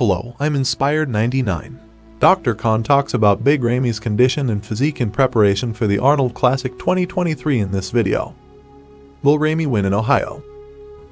Hello, I'm Inspired99. Dr. Khan talks about Big Ramy's condition and physique in preparation for the Arnold Classic 2023 in this video. Will Ramy win in Ohio?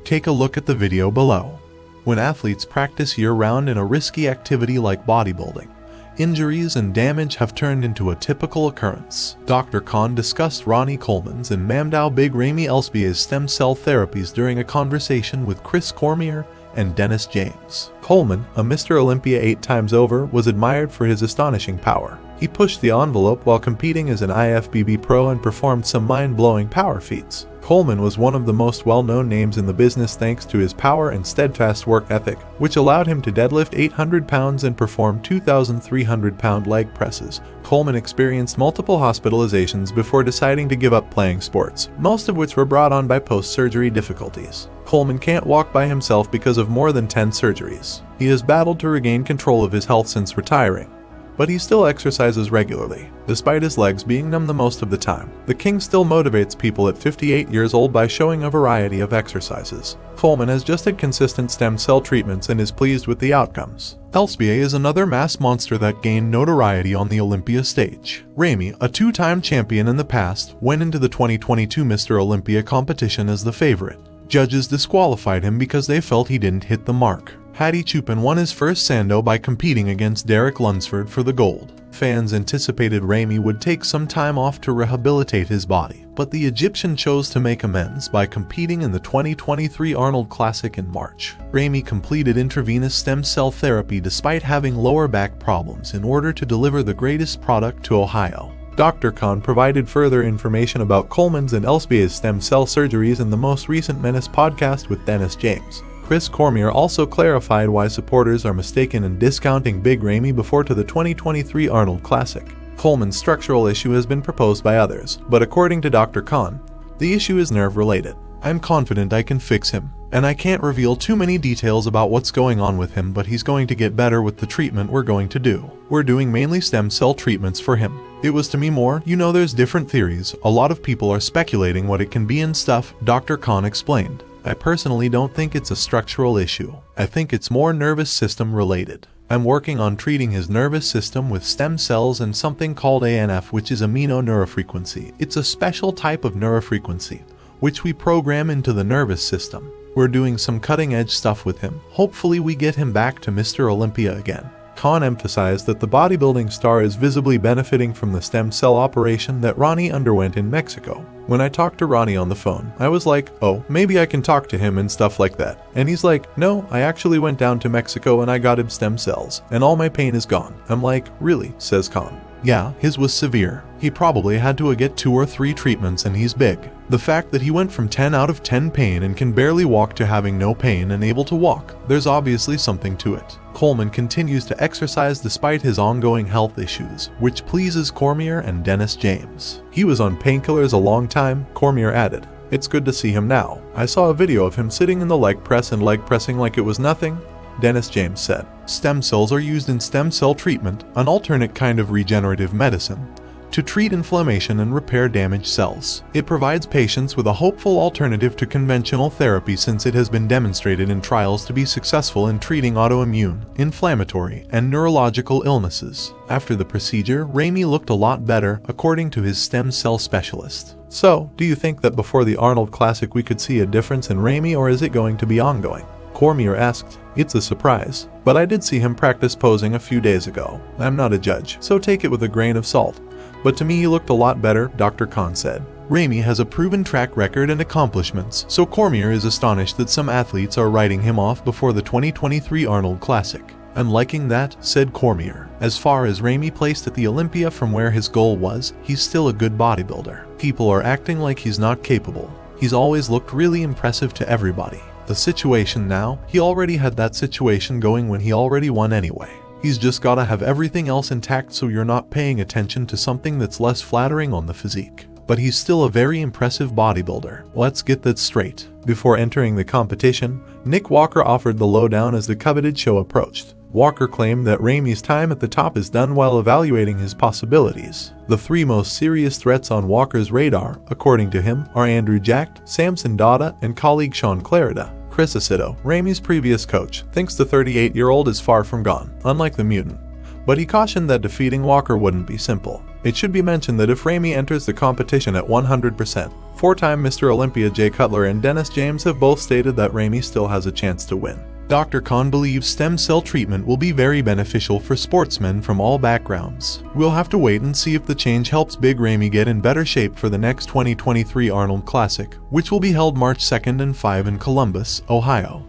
Take a look at the video below. When athletes practice year-round in a risky activity like bodybuilding, injuries and damage have turned into a typical occurrence. Dr. Khan discussed Ronnie Coleman's and Mamdao Big Ramy Elsbier's stem cell therapies during a conversation with Chris Cormier and Dennis James. Coleman, a Mr. Olympia 8 times over, was admired for his astonishing power. He pushed the envelope while competing as an IFBB pro and performed some mind-blowing power feats. Coleman was one of the most well-known names in the business thanks to his power and steadfast work ethic, which allowed him to deadlift 800 pounds and perform 2,300-pound leg presses. Coleman experienced multiple hospitalizations before deciding to give up playing sports, most of which were brought on by post-surgery difficulties. Coleman can't walk by himself because of more than 10 surgeries. He has battled to regain control of his health since retiring, but he still exercises regularly, despite his legs being numb the most of the time. The King still motivates people at 58 years old by showing a variety of exercises. Coleman has just had consistent stem cell treatments and is pleased with the outcomes. Elsbier is another mass monster that gained notoriety on the Olympia stage. Ramy, a two-time champion in the past, went into the 2022 Mr. Olympia competition as the favorite. Judges disqualified him because they felt he didn't hit the mark. Hattie Chupin won his first Sando by competing against Derek Lunsford for the gold. Fans anticipated Ramy would take some time off to rehabilitate his body, but the Egyptian chose to make amends by competing in the 2023 Arnold Classic in March. Ramy completed intravenous stem cell therapy despite having lower back problems in order to deliver the greatest product to Ohio. Dr. Khan provided further information about Coleman's and Elsbier's stem cell surgeries in the most recent Menace podcast with Dennis James. Chris Cormier also clarified why supporters are mistaken in discounting Big Ramy before to the 2023 Arnold Classic. Coleman's structural issue has been proposed by others, but according to Dr. Khan, the issue is nerve-related. I'm confident I can fix him, and I can't reveal too many details about what's going on with him, but he's going to get better with the treatment we're going to do. We're doing mainly stem cell treatments for him. It was to me more, there's different theories, a lot of people are speculating what it can be and stuff, Dr. Khan explained. I personally don't think it's a structural issue. I think it's more nervous system related. I'm working on treating his nervous system with stem cells and something called ANF, which is amino neurofrequency. It's a special type of neurofrequency, which we program into the nervous system. We're doing some cutting-edge stuff with him. Hopefully we get him back to Mr. Olympia again. Khan emphasized that the bodybuilding star is visibly benefiting from the stem cell operation that Ronnie underwent in Mexico. When I talked to Ronnie on the phone, I was like, oh, maybe I can talk to him and stuff like that. And he's like, no, I actually went down to Mexico and I got him stem cells, and all my pain is gone. I'm like, really? Says Khan. Yeah, his was severe. He probably had to get 2 or 3 treatments and he's big. The fact that he went from 10 out of 10 pain and can barely walk to having no pain and able to walk, there's obviously something to it. Coleman continues to exercise despite his ongoing health issues, which pleases Cormier and Dennis James. He was on painkillers a long time, Cormier added. It's good to see him now. I saw a video of him sitting in the leg press and leg pressing like it was nothing. Dennis James said, stem cells are used in stem cell treatment, an alternate kind of regenerative medicine, to treat inflammation and repair damaged cells. It provides patients with a hopeful alternative to conventional therapy since it has been demonstrated in trials to be successful in treating autoimmune, inflammatory, and neurological illnesses. After the procedure, Ramy looked a lot better, according to his stem cell specialist. So, do you think that before the Arnold Classic we could see a difference in Ramy, or is it going to be ongoing? Cormier asked. It's a surprise, but I did see him practice posing a few days ago. I'm not a judge, so take it with a grain of salt. But to me he looked a lot better, Dr. Khan said. Ramy has a proven track record and accomplishments, so Cormier is astonished that some athletes are writing him off before the 2023 Arnold Classic. I'm liking that, said Cormier. As far as Ramy placed at the Olympia from where his goal was, he's still a good bodybuilder. People are acting like he's not capable. He's always looked really impressive to everybody. The situation now, he already had that situation going when he already won anyway. He's just gotta have everything else intact so you're not paying attention to something that's less flattering on the physique. But he's still a very impressive bodybuilder. Let's get that straight. Before entering the competition, Nick Walker offered the lowdown as the coveted show approached. Walker claimed that Ramy's time at the top is done while evaluating his possibilities. The 3 most serious threats on Walker's radar, according to him, are Andrew Jacked, Samson Dada, and colleague Sean Clarida. Chris Ramy's previous coach, thinks the 38-year-old is far from gone, unlike the mutant. But he cautioned that defeating Walker wouldn't be simple. It should be mentioned that if Ramy enters the competition at 100%, four-time Mr. Olympia Jay Cutler and Dennis James have both stated that Ramy still has a chance to win. Dr. Khan believes stem cell treatment will be very beneficial for sportsmen from all backgrounds. We'll have to wait and see if the change helps Big Ramy get in better shape for the next 2023 Arnold Classic, which will be held March 2nd and 5 in Columbus, Ohio.